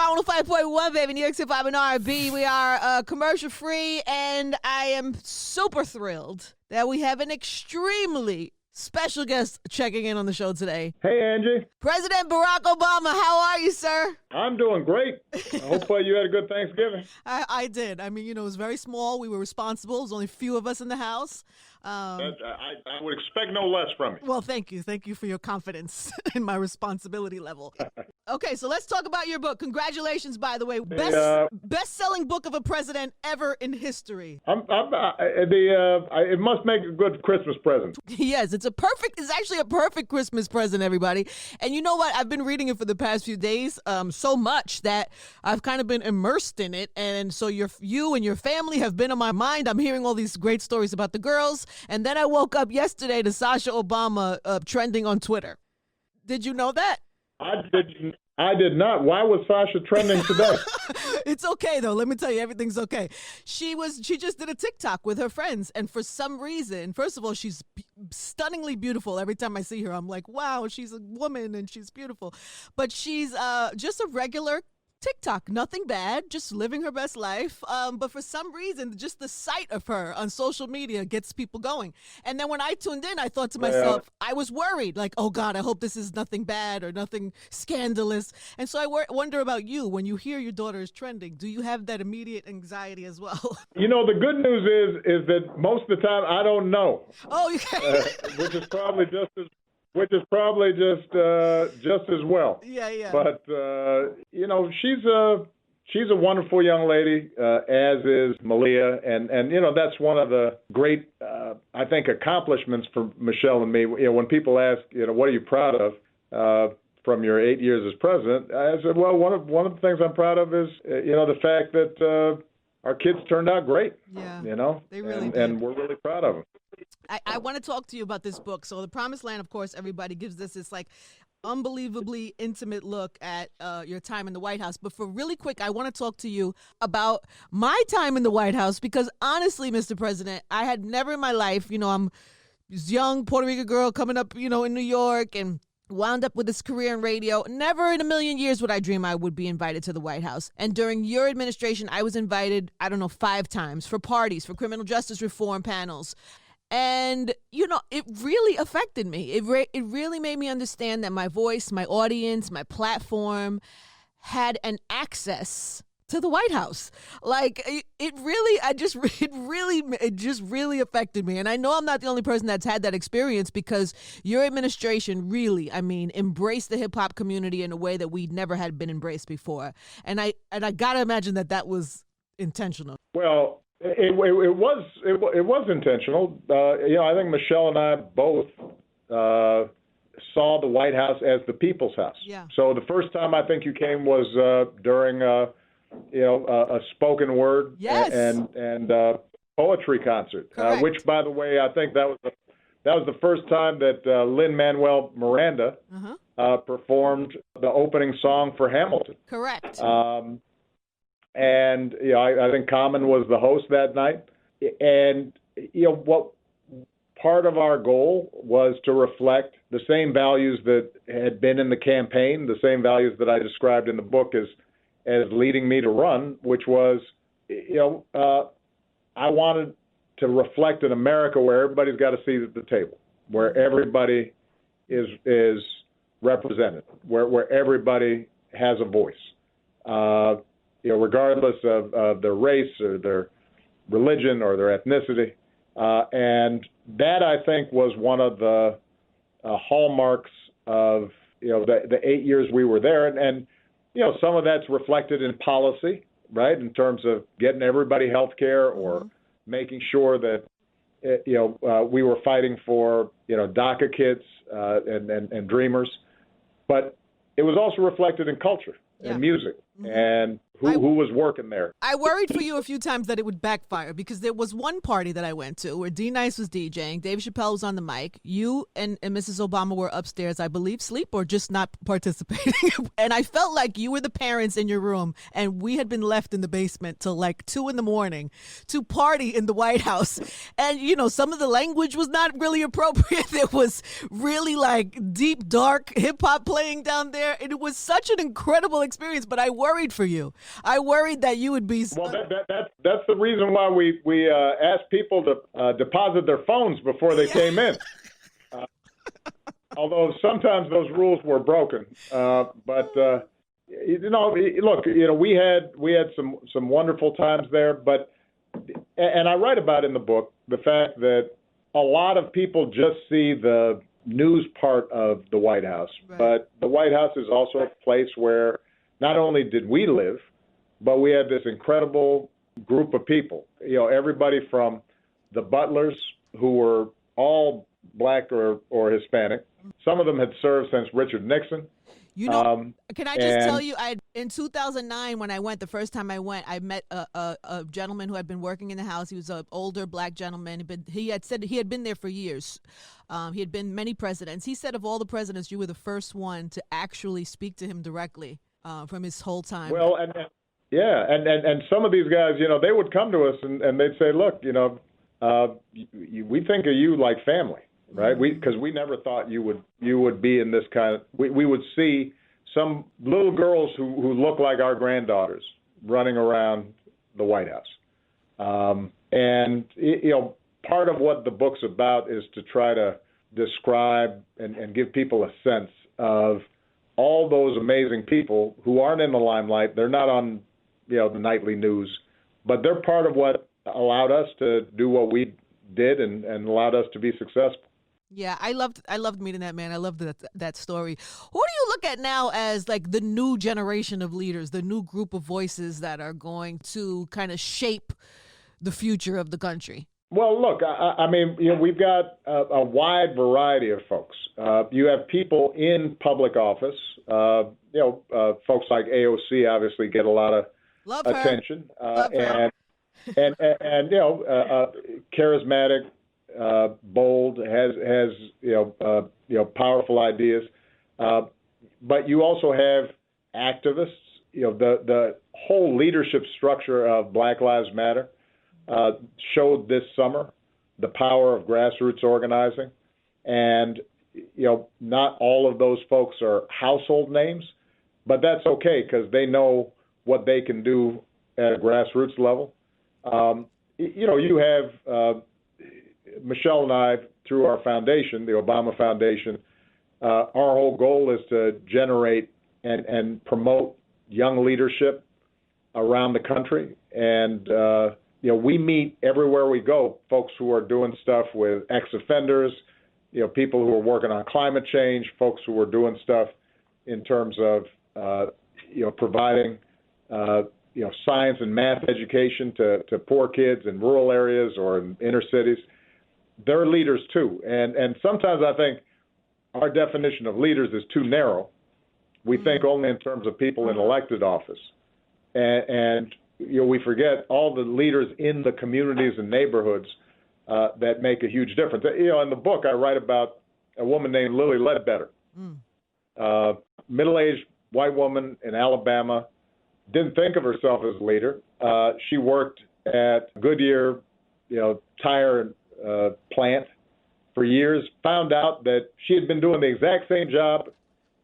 Rock 105.1, baby. New York City 5 and R&B. We are commercial free, and I am super thrilled that we have an extremely special guest checking in on the show today. Hey, Angie. President Barack Obama, how are you, sir? I'm doing great. I hope you had a good Thanksgiving. I did. I mean, it was very small. We were responsible. There was only a few of us in the house. I would expect no less from you. Well, thank you. Thank you for your confidence in my responsibility level. Okay, so let's talk about your book. Congratulations, by the way. Best-selling book of a president ever in history. It must make a good Christmas present. Yes, it's actually a perfect Christmas present, everybody. And you know what? I've been reading it for the past few days so much that I've kind of been immersed in it. And so you and your family have been on my mind. I'm hearing all these great stories about the girls. And then I woke up yesterday to Sasha Obama trending on Twitter. Did you know that? I did not. Why was Sasha trending today? It's okay, though. Let me tell you, everything's okay. She just did a TikTok with her friends. And for some reason, first of all, she's stunningly beautiful. Every time I see her, I'm like, wow, she's a woman and she's beautiful. But she's just a regular TikTok, nothing bad, just living her best life. But for some reason, just the sight of her on social media gets people going. And then when I tuned in, I thought to myself, I was worried, like, oh God, I hope this is nothing bad or nothing scandalous. And so I wonder about you. When you hear your daughter is trending, do you have that immediate anxiety as well? You know, the good news is that most of the time I don't know. Oh, okay. Which is probably just as well. Yeah. But you know, she's a wonderful young lady, as is Malia, and you know, that's one of the great I think accomplishments for Michelle and me. You know, when people ask, you know, what are you proud of from your 8 years as president, I said, well, one of the things I'm proud of is you know, the fact that our kids turned out great. Yeah, you know, they really did. And we're really proud of them. I want to talk to you about this book. So The Promised Land, of course, everybody gives this like unbelievably intimate look at your time in the White House. But for really quick, I want to talk to you about my time in the White House, because honestly, Mr. President, I had never in my life, you know, I'm this young Puerto Rican girl coming up, you know, in New York and wound up with this career in radio. Never in a million years would I dream I would be invited to the White House. And during your administration, I was invited, 5 times for parties, for criminal justice reform panels. And, you know, it really affected me. It really made me understand that my voice, my audience, my platform had an access to the White House. Like it just really affected me. And I know I'm not the only person that's had that experience, because your administration really, embraced the hip hop community in a way that we never had been embraced before. And I got to imagine that was intentional. Well, it was intentional. You know, I think Michelle and I both saw the White House as the people's house. Yeah. So the first time I think you came was during a spoken word. Yes. and poetry concert, which, by the way, I think that was the first time that Lin-Manuel Miranda performed the opening song for Hamilton. Correct. And you know, I think Common was the host that night, and you know, what part of our goal was to reflect the same values that had been in the campaign, the same values that I described in the book as leading me to run, which was, you know, I wanted to reflect an America where everybody's got a seat at the table, where everybody is represented, where everybody has a voice. You know, regardless of their race or their religion or their ethnicity. And that, I think, was one of the hallmarks of, you know, the 8 years we were there. And, you know, some of that's reflected in policy, right, in terms of getting everybody health care or making sure that, you know, we were fighting for, you know, DACA kids and dreamers. But it was also reflected in culture and music and who was working there. I worried for you a few times that it would backfire because there was one party that I went to where D Nice was DJing, Dave Chappelle was on the mic, you and Mrs. Obama were upstairs, I believe, sleep or just not participating. And I felt like you were the parents in your room and we had been left in the basement till like 2 a.m. to party in the White House. And, you know, some of the language was not really appropriate. There was really like deep, dark hip hop playing down there. It was such an incredible experience, but I worried for you. I worried that you would be. Well, that's the reason why we asked people to deposit their phones before they came in. Although sometimes those rules were broken, but you know, look, you know, we had some wonderful times there, but and I write about in the book the fact that a lot of people just see the news part of the White House, right. But the White House is also a place where not only did we live, but we had this incredible group of people, you know, everybody from the butlers who were all black or Hispanic. Some of them had served since Richard Nixon. You know, can I just tell you, in 2009, when I went, the first time I went, I met a gentleman who had been working in the House. He was an older black gentleman, but he had said he had been there for years. He had been many presidents. He said of all the presidents, you were the first one to actually speak to him directly from his whole time. Well, and some of these guys, you know, they would come to us and they'd say, look, you know, we think of you like family. Right, because we never thought you would be in this kind of. We would see some little girls who look like our granddaughters running around the White House, and you know, part of what the book's about is to try to describe and give people a sense of all those amazing people who aren't in the limelight. They're not on, you know, the nightly news, but they're part of what allowed us to do what we did and allowed us to be successful. Yeah, I loved meeting that man. I loved that story. Who do you look at now as like the new generation of leaders, the new group of voices that are going to kind of shape the future of the country? Well, look, I mean, you know, we've got a wide variety of folks. You have people in public office. You know, folks like AOC obviously get a lot of attention, and you know, charismatic. Bold, has you know powerful ideas, but you also have activists. You know, the whole leadership structure of Black Lives Matter showed this summer the power of grassroots organizing, and you know, not all of those folks are household names, but that's okay because they know what they can do at a grassroots level. You know, you have. Michelle and I, through our foundation, the Obama Foundation, our whole goal is to generate and promote young leadership around the country. And, you know, we meet everywhere we go, folks who are doing stuff with ex-offenders, you know, people who are working on climate change, folks who are doing stuff in terms of, you know, providing, you know, science and math education to poor kids in rural areas or in inner cities. They're leaders too, and sometimes I think our definition of leaders is too narrow. We think only in terms of people in elected office, and you know, we forget all the leaders in the communities and neighborhoods that make a huge difference. You know, in the book I write about a woman named Lily Ledbetter, middle-aged white woman in Alabama, didn't think of herself as a leader. She worked at Goodyear, you know, tire plant for years, found out that she had been doing the exact same job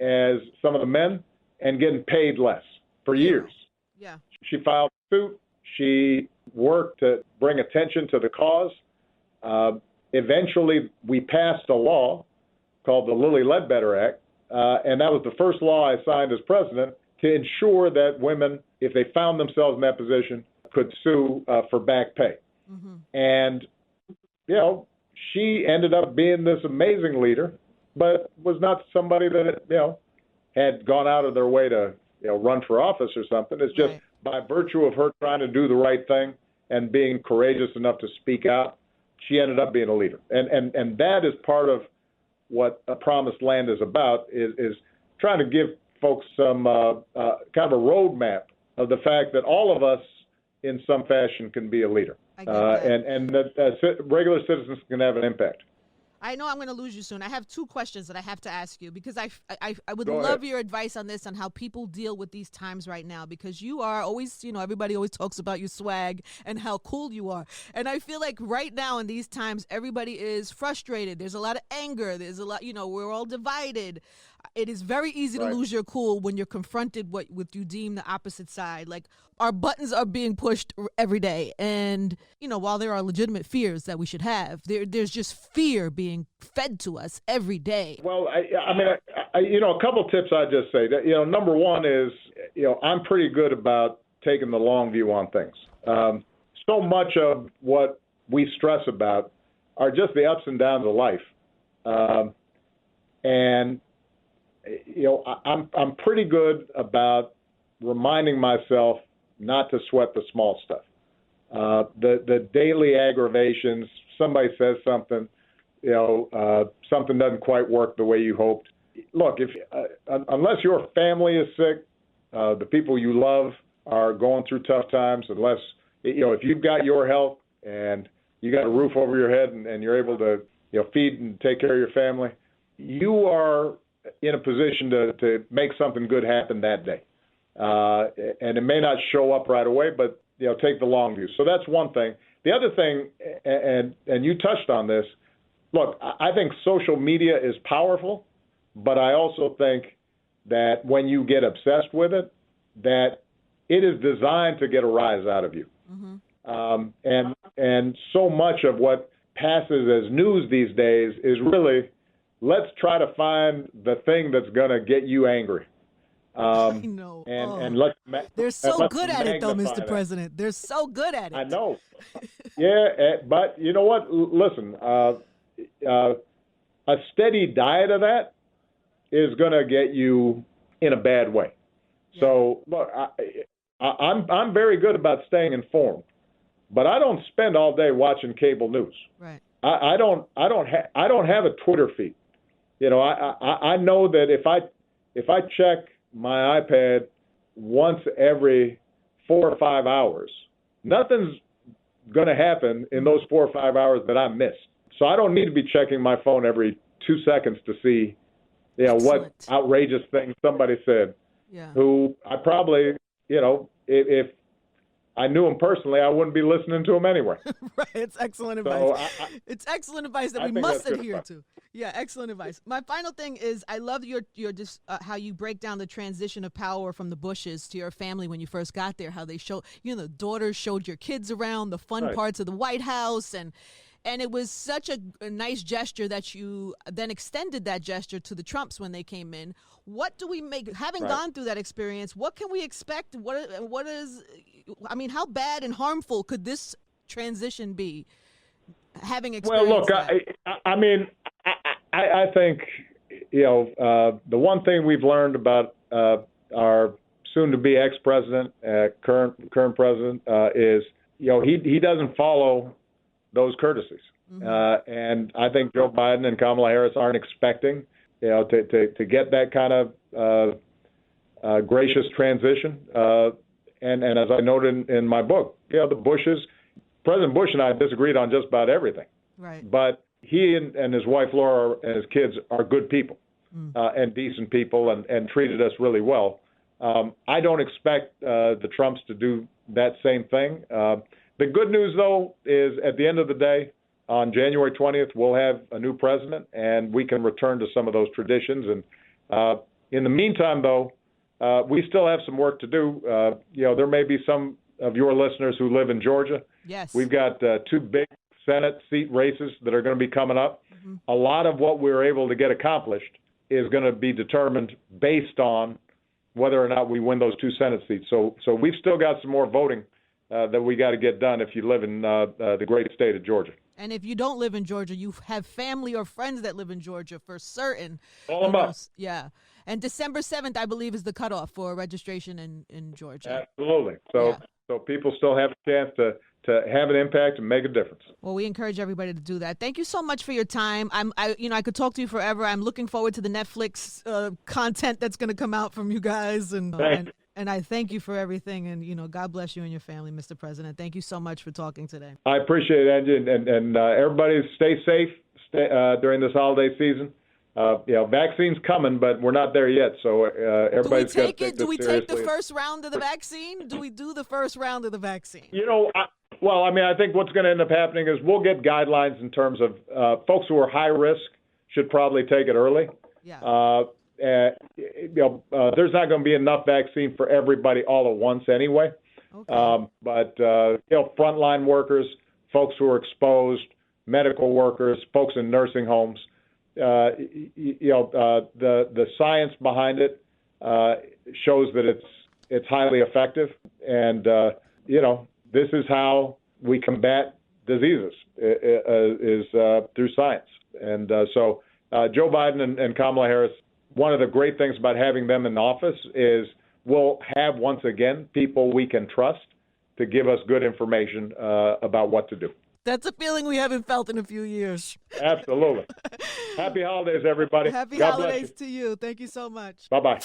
as some of the men and getting paid less for years. Yeah. She filed suit. She worked to bring attention to the cause. Eventually, we passed a law called the Lilly Ledbetter Act, and that was the first law I signed as president to ensure that women, if they found themselves in that position, could sue for back pay. And you know, she ended up being this amazing leader, but was not somebody that, you know, had gone out of their way to, you know, run for office or something. It's just by virtue of her trying to do the right thing and being courageous enough to speak out, she ended up being a leader. And that is part of what A Promised Land is about, is trying to give folks some kind of a roadmap of the fact that all of us, in some fashion, can be a leader, I get that. and that regular citizens can have an impact. I know I'm going to lose you soon. I have two questions that I have to ask you because I would Go love ahead. your advice on this, on how people deal with these times right now, because you are always, everybody always talks about your swag and how cool you are. And I feel like right now in these times, everybody is frustrated. There's a lot of anger. There's a lot, we're all divided. It is very easy to Right. lose your cool when you're confronted with you deem the opposite side. Like, our buttons are being pushed every day. And, while there are legitimate fears that we should have, there's just fear being fed to us every day. Well, a couple tips I'd just say. That, number one is, I'm pretty good about taking the long view on things. So much of what we stress about are just the ups and downs of life. I'm pretty good about reminding myself not to sweat the small stuff. The daily aggravations, somebody says something, something doesn't quite work the way you hoped. Look, unless your family is sick, the people you love are going through tough times, unless, if you've got your health and you got a roof over your head and you're able to, feed and take care of your family, you are in a position to make something good happen that day. And it may not show up right away, but, take the long view. So that's one thing. The other thing, and you touched on this, look, I think social media is powerful, but I also think that when you get obsessed with it, that it is designed to get a rise out of you. Mm-hmm. And so much of what passes as news these days is really, let's try to find the thing that's going to get you angry. I know. And they're so good at it, though, magnify Mr. that. President. They're so good at it. I know. Yeah, but you know what? Listen, a steady diet of that is going to get you in a bad way. Yeah. So look, I'm very good about staying informed, but I don't spend all day watching cable news. Right. I don't have a Twitter feed. I know that if I check my iPad once every 4 or 5 hours, nothing's going to happen in those 4 or 5 hours that I missed. So I don't need to be checking my phone every 2 seconds to see, what outrageous thing somebody said. Yeah. Who I probably, if I knew him personally, I wouldn't be listening to him anyway. Right. It's excellent advice. It's excellent advice that we must adhere to. Yeah, excellent advice. My final thing is, I love your just how you break down the transition of power from the Bushes to your family when you first got there. How they show, the daughters showed your kids around the fun parts of the White House, and it was such a nice gesture that you then extended that gesture to the Trumps when they came in. What do we make, having gone through that experience, what can we expect? What is, how bad and harmful could this transition be, having experienced that? I think, the one thing we've learned about our soon-to-be ex-president, current president, is, he doesn't follow those courtesies. Mm-hmm. And I think Joe Biden and Kamala Harris aren't expecting, to get that kind of gracious transition. And as I noted in my book, the Bushes, President Bush and I disagreed on just about everything. Right. But he and his wife Laura and his kids are good people and decent people and treated us really well. I don't expect the Trumps to do that same thing. The good news, though, is at the end of the day, on January 20th, we'll have a new president, and we can return to some of those traditions. And in the meantime, though, we still have some work to do. There may be some of your listeners who live in Georgia. Yes. We've got 2 big Senate seat races that are going to be coming up. Mm-hmm. A lot of what we're able to get accomplished is going to be determined based on whether or not we win those 2 Senate seats. So we've still got some more voting that we got to get done if you live in the great state of Georgia. And if you don't live in Georgia, you have family or friends that live in Georgia for certain. Call them up. Yeah. And December 7th, I believe, is the cutoff for registration in Georgia. Absolutely. So people still have a chance to have an impact and make a difference. Well, we encourage everybody to do that. Thank you so much for your time. I could talk to you forever. I'm looking forward to the Netflix content that's going to come out from you guys. And And I thank you for everything. And, God bless you and your family, Mr. President. Thank you so much for talking today. I appreciate it, Angie, and everybody stay safe during this holiday season. Vaccine's coming, but we're not there yet. So everybody's got to take this seriously. Do we take the first round of the vaccine? Do we do the first round of the vaccine? I think what's going to end up happening is we'll get guidelines in terms of folks who are high risk should probably take it early. Yeah. There's not going to be enough vaccine for everybody all at once anyway. Okay. But frontline workers, folks who are exposed, medical workers, folks in nursing homes, the science behind it shows that it's highly effective, and this is how we combat diseases is through science. And so Joe Biden and Kamala Harris, one of the great things about having them in office is we'll have, once again, people we can trust to give us good information about what to do. That's a feeling we haven't felt in a few years. Absolutely. Happy holidays, everybody. Happy God holidays bless you. to you. Thank you so much. Bye-bye.